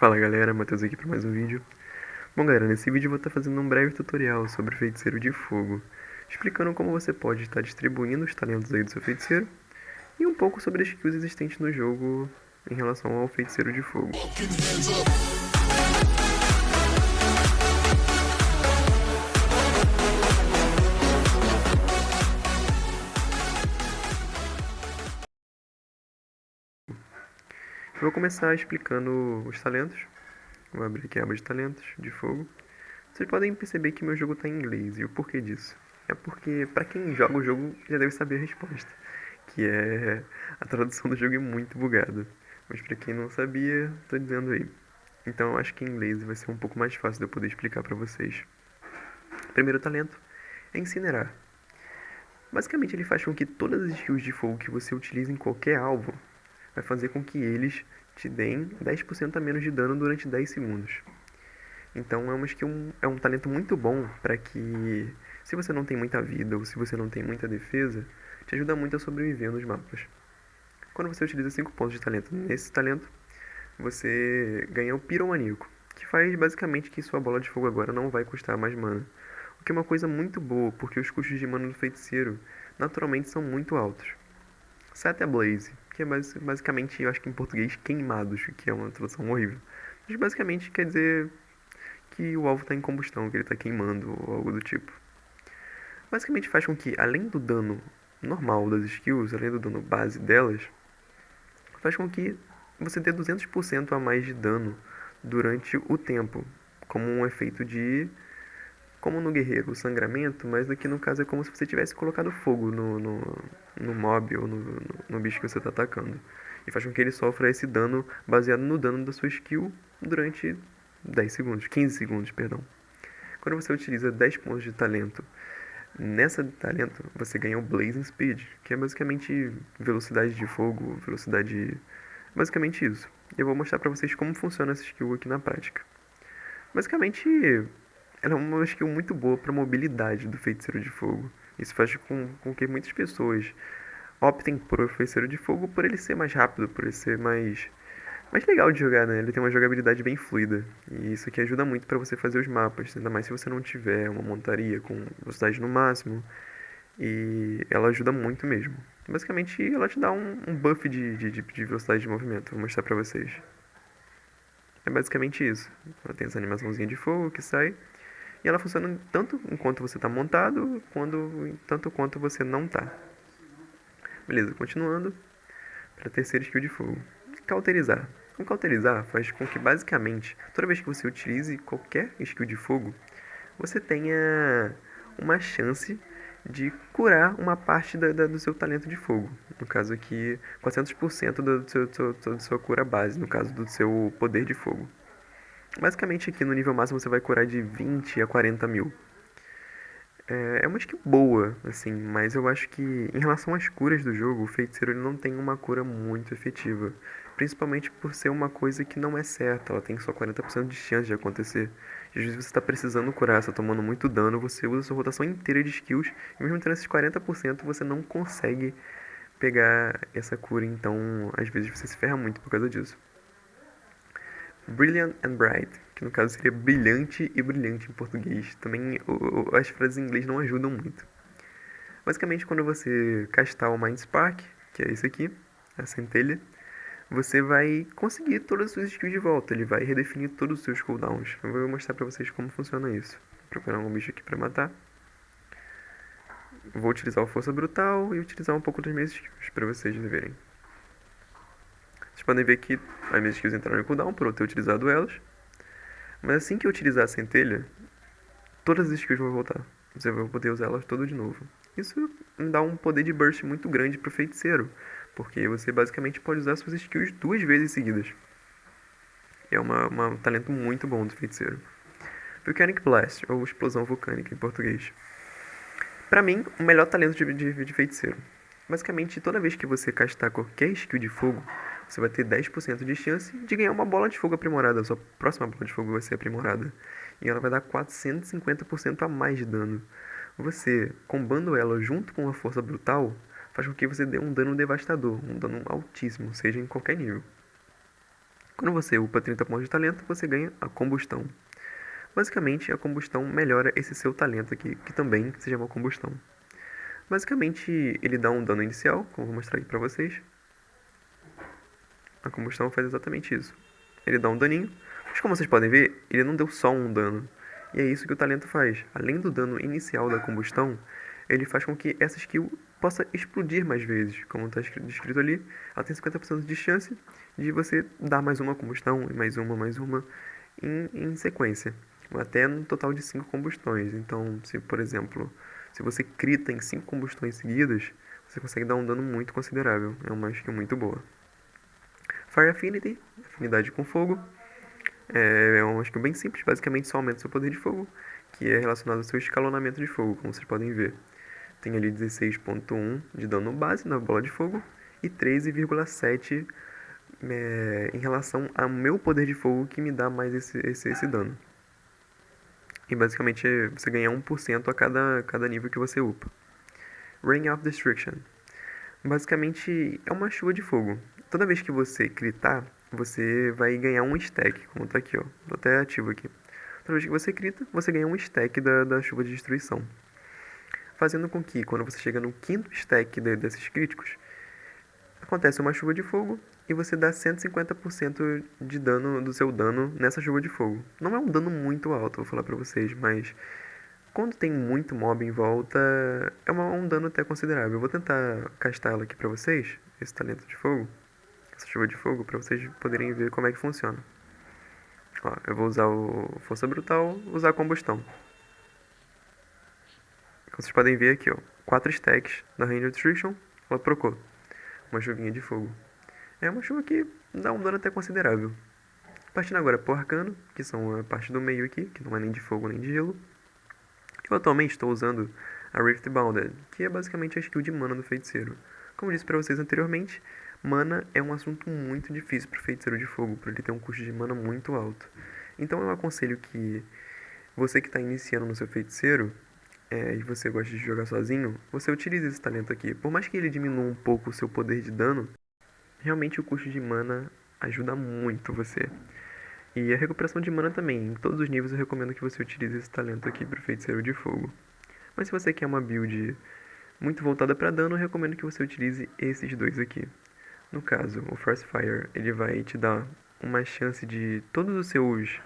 Fala galera, Matheus aqui para mais um vídeo. Bom galera, nesse vídeo eu vou estar fazendo um breve tutorial sobre o feiticeiro de fogo, explicando como você pode estar distribuindo os talentos aí do seu feiticeiro e um pouco sobre as skills existentes no jogo em relação ao feiticeiro de fogo. Eu vou começar explicando os talentos. Vou abrir aqui a aba de talentos de fogo. Vocês podem perceber que meu jogo está em inglês, e o porquê disso? É porque, para quem joga o jogo, já deve saber a resposta, que é a tradução do jogo é muito bugada. Mas para quem não sabia, tô dizendo aí. Então eu acho que em inglês vai ser um pouco mais fácil de eu poder explicar para vocês. O primeiro talento é incinerar. Basicamente ele faz com que todas as skills de fogo que você utiliza em qualquer alvo vai fazer com que eles te deem 10% a menos de dano durante 10 segundos. Então é um talento muito bom para que, se você não tem muita vida ou se você não tem muita defesa, te ajuda muito a sobreviver nos mapas. Quando você utiliza 5 pontos de talento nesse talento, você ganha o Piromaníaco, que faz basicamente que sua bola de fogo agora não vai custar mais mana. O que é uma coisa muito boa, porque os custos de mana do feiticeiro naturalmente são muito altos. Set Ablaze, que é basicamente, eu acho que em português, queimados, que é uma tradução horrível. Mas basicamente quer dizer que o alvo está em combustão, que ele está queimando ou algo do tipo. Basicamente faz com que, além do dano normal das skills, além do dano base delas, faz com que você dê 200% a mais de dano durante o tempo, como um efeito de, como no guerreiro, o sangramento, mas aqui no caso é como se você tivesse colocado fogo no mob ou no bicho que você está atacando. E faz com que ele sofra esse dano baseado no dano da sua skill durante 10 segundos, 15 segundos, perdão. Quando você utiliza 10 pontos de talento, nessa de talento você ganha o Blazing Speed, que é basicamente velocidade de fogo, velocidade... basicamente isso. Eu vou mostrar pra vocês como funciona essa skill aqui na prática. Basicamente, ela é uma skill muito boa pra mobilidade do feiticeiro de fogo. Isso faz com que muitas pessoas optem por feiticeiro de fogo por ele ser mais rápido, por ele ser mais legal de jogar, né? Ele tem uma jogabilidade bem fluida. E isso aqui ajuda muito para você fazer os mapas, ainda mais se você não tiver uma montaria com velocidade no máximo. E ela ajuda muito mesmo. Basicamente, ela te dá um buff de velocidade de movimento. Vou mostrar pra vocês. É basicamente isso. Ela tem essa animaçãozinha de fogo que sai. E ela funciona tanto enquanto você está montado, tanto quanto você não está. Beleza, continuando para a terceira skill de fogo. Cauterizar. O cauterizar faz com que, basicamente, toda vez que você utilize qualquer skill de fogo, você tenha uma chance de curar uma parte do seu talento de fogo. No caso aqui, 400% da sua cura base, no caso do seu poder de fogo. Basicamente aqui no nível máximo você vai curar de 20 a 40 mil. É uma skill boa, assim, mas eu acho que em relação às curas do jogo, o feiticeiro ele não tem uma cura muito efetiva. Principalmente por ser uma coisa que não é certa, ela tem só 40% de chance de acontecer. E às vezes você está precisando curar, você está tomando muito dano, você usa sua rotação inteira de skills, e mesmo tendo esses 40% você não consegue pegar essa cura, então às vezes você se ferra muito por causa disso. Brilliant and Bright, que no caso seria brilhante e brilhante em português. Também as frases em inglês não ajudam muito. Basicamente, quando você castar o Mind Spark, que é esse aqui, a centelha, você vai conseguir todas as suas skills de volta. Ele vai redefinir todos os seus cooldowns. Eu vou mostrar pra vocês como funciona isso. Vou procurar um bicho aqui pra matar. Vou utilizar o Força Brutal e utilizar um pouco das minhas skills pra vocês verem. Vocês podem ver que as minhas skills entraram em cooldown por eu ter utilizado elas. Mas assim que eu utilizar a centelha, todas as skills vão voltar. Você vai poder usar elas todas de novo. Isso me dá um poder de burst muito grande pro feiticeiro, porque você basicamente pode usar suas skills 2 vezes seguidas. É um talento muito bom do feiticeiro. Volcanic Blast, ou Explosão Vulcânica em português. Pra mim, o melhor talento de feiticeiro. Basicamente, toda vez que você castar qualquer skill de fogo, você vai ter 10% de chance de ganhar uma bola de fogo aprimorada. A sua próxima bola de fogo vai ser aprimorada. E ela vai dar 450% a mais de dano. Você, combando ela junto com a força brutal, faz com que você dê um dano devastador, um dano altíssimo, seja em qualquer nível. Quando você upa 30 pontos de talento, você ganha a combustão. Basicamente, a combustão melhora esse seu talento aqui, que também se chama combustão. Basicamente, ele dá um dano inicial, como eu vou mostrar aqui pra vocês. A combustão faz exatamente isso. Ele dá um daninho, mas como vocês podem ver, ele não deu só um dano. E é isso que o talento faz. Além do dano inicial da combustão, ele faz com que essa skill possa explodir mais vezes. Como está descrito ali, ela tem 50% de chance de você dar mais uma combustão, e mais uma, em sequência. Até no total de 5 combustões. Então, se por exemplo, se você crita em 5 combustões seguidas, você consegue dar um dano muito considerável. É uma skill muito boa. Fire Affinity, afinidade com fogo. É uma skill bem simples, basicamente só aumenta seu poder de fogo, que é relacionado ao seu escalonamento de fogo, como vocês podem ver. Tem ali 16.1 de dano base na bola de fogo e 13,7 em relação ao meu poder de fogo, que me dá mais esse dano. E basicamente você ganha 1% a cada nível que você upa. Rain of Destruction. Basicamente é uma chuva de fogo. Toda vez que você critar, você vai ganhar um stack, como tá aqui, ó. Tô até ativo aqui. Toda vez que você crita, você ganha um stack da chuva de destruição. Fazendo com que, quando você chega no quinto stack desses críticos, acontece uma chuva de fogo e você dá 150% de dano do seu dano nessa chuva de fogo. Não é um dano muito alto, vou falar pra vocês, mas quando tem muito mob em volta, é um dano até considerável. Eu vou tentar castar ela aqui pra vocês, esse talento de fogo, essa chuva de fogo, pra vocês poderem ver como é que funciona. Ó, eu vou usar o Força Brutal, usar a Combustão. Como vocês podem ver aqui, ó, 4 stacks da Rain Restriction, ela procou uma chuvinha de fogo. É uma chuva que dá um dano até considerável. Partindo agora pro Arcano, que são a parte do meio aqui, que não é nem de fogo nem de gelo. Eu atualmente estou usando a Rift Bounded, que é basicamente a skill de mana do feiticeiro. Como eu disse para vocês anteriormente, mana é um assunto muito difícil para o feiticeiro de fogo, por ele ter um custo de mana muito alto. Então eu aconselho que você que está iniciando no seu feiticeiro, e você gosta de jogar sozinho, você utilize esse talento aqui. Por mais que ele diminua um pouco o seu poder de dano, realmente o custo de mana ajuda muito você. E a recuperação de mana também. Em todos os níveis eu recomendo que você utilize esse talento aqui para o feiticeiro de fogo. Mas se você quer uma build muito voltada para dano, eu recomendo que você utilize esses dois aqui. No caso, o Force Fire, ele vai te dar uma chance de todos os seus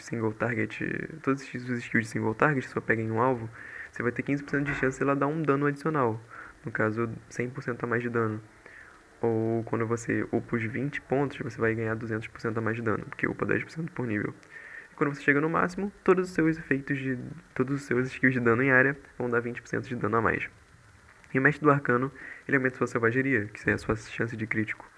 single target, todos os seus skills de single target, se você pega em um alvo, você vai ter 15% de chance de ela dar um dano adicional. No caso, 100% a mais de dano. Ou quando você upa os 20 pontos, você vai ganhar 200% a mais de dano, porque upa 10% por nível. E quando você chega no máximo, todos os seus efeitos de. Todos os seus skills de dano em área vão dar 20% de dano a mais. E o mestre do arcano, ele aumenta sua selvageria, que é a sua chance de crítico.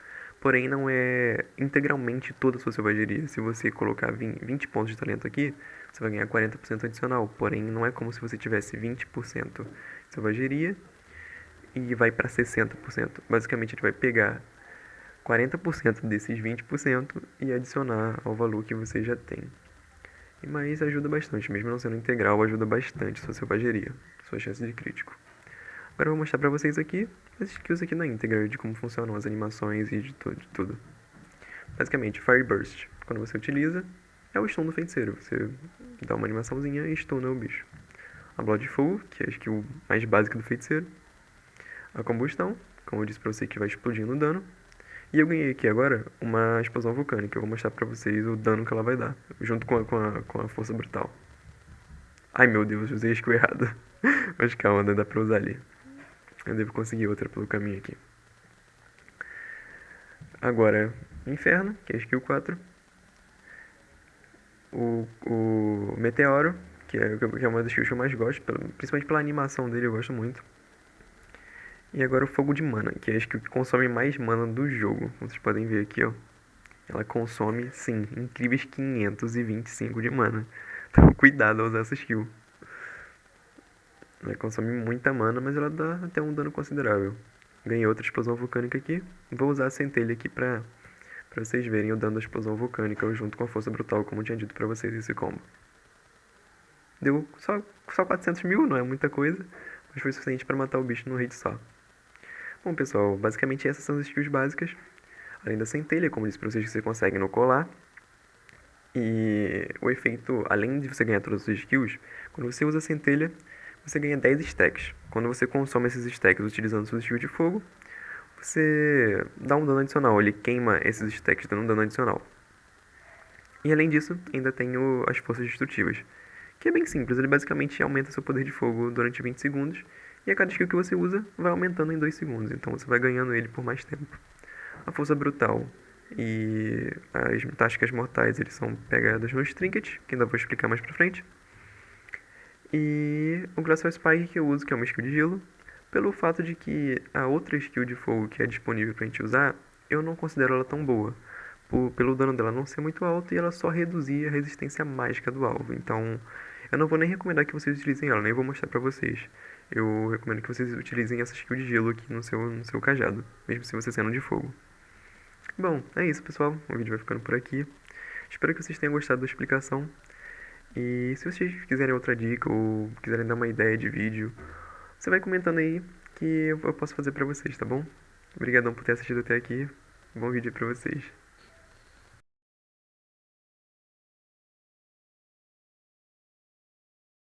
Porém, não é integralmente toda a sua selvageria. Se você colocar 20 pontos de talento aqui, você vai ganhar 40% adicional. Porém, não é como se você tivesse 20% de selvageria e vai para 60%. Basicamente, ele vai pegar 40% desses 20% e adicionar ao valor que você já tem. Mas ajuda bastante, mesmo não sendo integral, ajuda bastante sua selvageria, sua chance de crítico. Agora eu vou mostrar pra vocês aqui as skills aqui na íntegra, de como funcionam as animações e de tudo. Basicamente, Fire Burst, quando você utiliza, é o stun do feiticeiro. Você dá uma animaçãozinha e stuna o bicho. A Bola de Fogo, que é a skill mais básica do feiticeiro. A Combustão, como eu disse pra você, que vai explodindo o dano. E eu ganhei aqui agora uma explosão vulcânica. Eu vou mostrar pra vocês o dano que ela vai dar, junto com a força brutal. Ai meu Deus, usei a skill errada. Mas calma, ainda dá pra usar ali. Eu devo conseguir outra pelo caminho aqui. Agora, Inferno, que é a skill 4. O Meteoro, que é uma das skills que eu mais gosto, principalmente pela animação dele, eu gosto muito. E agora o Fogo de Mana, que é a skill que consome mais mana do jogo. Como vocês podem ver aqui, ó. Ela consome, sim, incríveis 525 de mana. Então cuidado ao usar essa skill. Ela consome muita mana, mas ela dá até um dano considerável. Ganhei outra explosão vulcânica aqui. Vou usar a centelha aqui pra vocês verem o dano da explosão vulcânica junto com a força brutal, como eu tinha dito pra vocês esse combo. Deu só 400 mil, não é muita coisa, mas foi suficiente pra matar o bicho num hit só. Bom pessoal, basicamente essas são as skills básicas. além da centelha, como eu disse pra vocês, que você consegue no colar. E o efeito, além de você ganhar todas as suas skills, quando você usa a centelha, você ganha 10 stacks. Quando você consome esses stacks utilizando suas skills de fogo, você dá um dano adicional. Ele queima esses stacks dando um dano adicional. E além disso, ainda tem as forças destrutivas, que é bem simples. Ele basicamente aumenta seu poder de fogo durante 20 segundos, e a cada skill que você usa vai aumentando em 2 segundos. Então você vai ganhando ele por mais tempo. A força brutal e as táticas mortais, eles são pegadas nos trinkets, que ainda vou explicar mais pra frente. E o Glacial Spike que eu uso, que é uma skill de gelo, pelo fato de que a outra skill de fogo que é disponível pra gente usar, eu não considero ela tão boa. Pelo dano dela não ser muito alto e ela só reduzir a resistência mágica do alvo. Então, eu não vou nem recomendar que vocês utilizem ela, nem vou mostrar pra vocês. Eu recomendo que vocês utilizem essa skill de gelo aqui no seu cajado, mesmo se você sendo de fogo. Bom, é isso, pessoal. O vídeo vai ficando por aqui. Espero que vocês tenham gostado da explicação. E se vocês quiserem outra dica ou quiserem dar uma ideia de vídeo, você vai comentando aí que eu posso fazer pra vocês, tá bom? Obrigadão por ter assistido até aqui. Bom vídeo pra vocês.